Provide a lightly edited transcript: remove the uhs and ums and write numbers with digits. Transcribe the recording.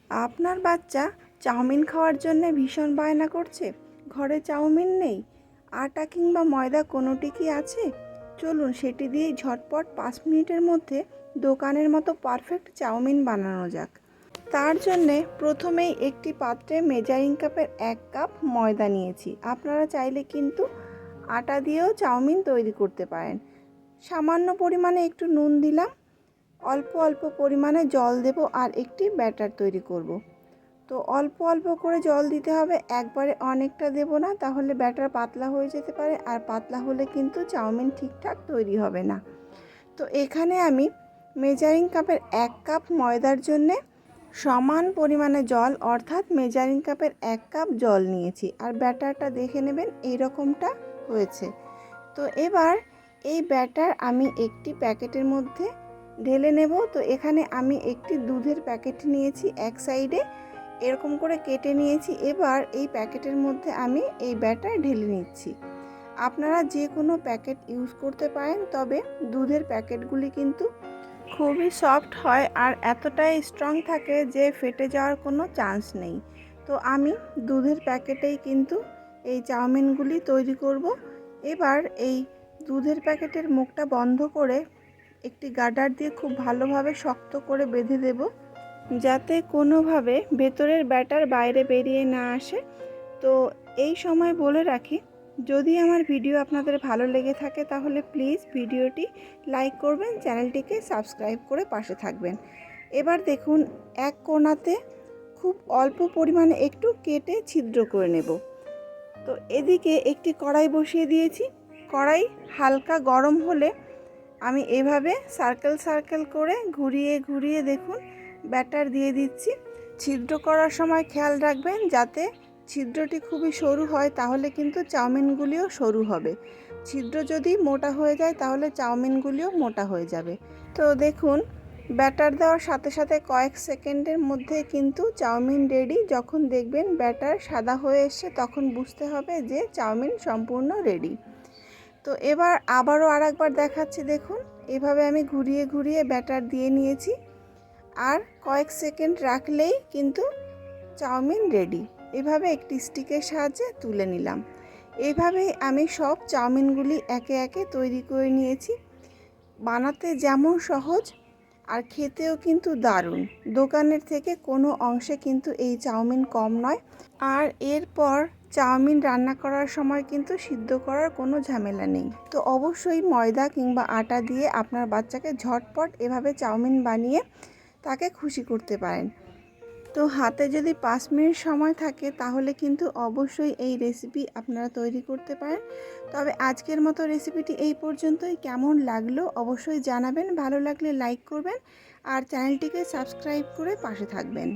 আপনার বাচ্চা চাউমিন খাওয়ার জন্য ভীষণ বায়না করছে, ঘরে চাউমিন নেই, আটা কিংবা ময়দা কোনোটি কি আছে? চলুন সেটি দিয়েই ঝটপট 5 মিনিটের মধ্যে দোকানের মতো পারফেক্ট চাউমিন বানানো যাক। তার জন্যে প্রথমেই একটি পাত্রে মেজারিং কাপের 1 কাপ ময়দা নিয়েছি। আপনারা চাইলে কিন্তু আটা দিয়েও চাউমিন তৈরি করতে পারেন। সামান্য পরিমাণে একটু নুন দিলাম, অল্প অল্প পরিমাণে জল দেব আর একটি ব্যাটার তৈরি করব। তো অল্প অল্প করে জল দিতে হবে, একবারে অনেকটা দেব না, তাহলে ব্যাটার পাতলা হয়ে যেতে পারে, আর পাতলা হলে কিন্তু চাউমিন ঠিকঠাক তৈরি হবে না। তো এখানে আমি মেজারিং কাপের 1 কাপ ময়দার জন্যে সমান পরিমাণে জল, অর্থাৎ মেজারিং কাপের 1 কাপ জল নিয়েছি। আর ব্যাটারটা দেখে নেবেন এইরকমটা হয়েছে। তো এবার এই ব্যাটার আমি একটি প্যাকেটের মধ্যে ঢেলে নেব। তো এখানে আমি একটি দুধের প্যাকেট নিয়েছি, এক সাইডে এরকম করে কেটে নিয়েছি। এবার এই প্যাকেটের মধ্যে আমি এই ব্যাটার ঢেলে নিচ্ছি। আপনারা যে কোনো প্যাকেট ইউজ করতে পারেন, তবে দুধের প্যাকেটগুলি কিন্তু খুবই সফট হয় আর এতটাই স্ট্রং থাকে যে ফেটে যাওয়ার কোনো চান্স নেই। তো আমি দুধের প্যাকেটেই কিন্তু এই চাউমিনগুলি তৈরি করব। এবার এই দুধের প্যাকেটের মুখটা বন্ধ করে একটি গার্ডার দিয়ে খুব ভালোভাবে শক্ত করে বেঁধে দেব, যাতে কোনোভাবে ভেতরের ব্যাটার বাইরে বেরিয়ে না আসে। তো এই সময় বলে রাখি, যদি আমার ভিডিও আপনাদের ভালো লেগে থাকে তাহলে প্লিজ ভিডিওটি লাইক করবেন, চ্যানেলটিকে সাবস্ক্রাইব করে পাশে থাকবেন। এবার দেখুন, এক কোণাতে খুব অল্প পরিমাণে একটু কেটে ছিদ্র করে নেব। তো এদিকে একটি কড়াই বসিয়ে দিয়েছি। কড়াই হালকা গরম হলে আমি এভাবে সার্কেল করে ঘুরিয়ে ঘুরিয়ে দেখুন ব্যাটার দিয়ে দিচ্ছি। ছিদ্র করার সময় খেয়াল রাখবেন যাতে ছিদ্রটি খুবই সরু হয়, তাহলে কিন্তু চাউমিনগুলিও সরু হবে। ছিদ্র যদি মোটা হয়ে যায় তাহলে চাউমিনগুলিও মোটা হয়ে যাবে। তো দেখুন, ব্যাটার দেওয়ার সাথে সাথে কয়েক সেকেন্ডের মধ্যে কিন্তু চাউমিন রেডি। যখন দেখবেন ব্যাটার সাদা হয়ে এসছে তখন বুঝতে হবে যে চাউমিন সম্পূর্ণ রেডি। তো এবার আবারও আরেকবার দেখাচ্ছি, দেখুন এভাবে আমি ঘুরিয়ে ঘুরিয়ে ব্যাটার দিয়ে নিয়েছি, আর কয়েক সেকেন্ড রাখলেই কিন্তু চাউমিন রেডি। এভাবে একটি স্টিকের সাহায্যে তুলে নিলাম। এইভাবেই আমি সব চাউমিনগুলি একে একে তৈরি করে নিয়েছি। বানাতে যেমন সহজ আর খেতেও কিন্তু দারুণ। দোকানের থেকে কোনো অংশে কিন্তু এই চাউমিন কম নয়। আর এরপর চাউমিন রান্না করার সময় কিন্তু সিদ্ধ করার কোনো ঝামেলা নেই। তো অবশ্যই ময়দা কিংবা আটা দিয়ে আপনার বাচ্চাকে ঝটপট এভাবে চাউমিন বানিয়ে তাকে খুশি করতে পারেন। তো হাতে যদি 5 মিনিট সময় থাকে তাহলে কিন্তু অবশ্যই এই রেসিপি আপনারা তৈরি করতে পারেন। তবে আজকের মতো রেসিপিটি এই পর্যন্তই। কেমন লাগলো অবশ্যই জানাবেন, ভালো লাগলে লাইক করবেন আর চ্যানেলটিকে সাবস্ক্রাইব করে পাশে থাকবেন।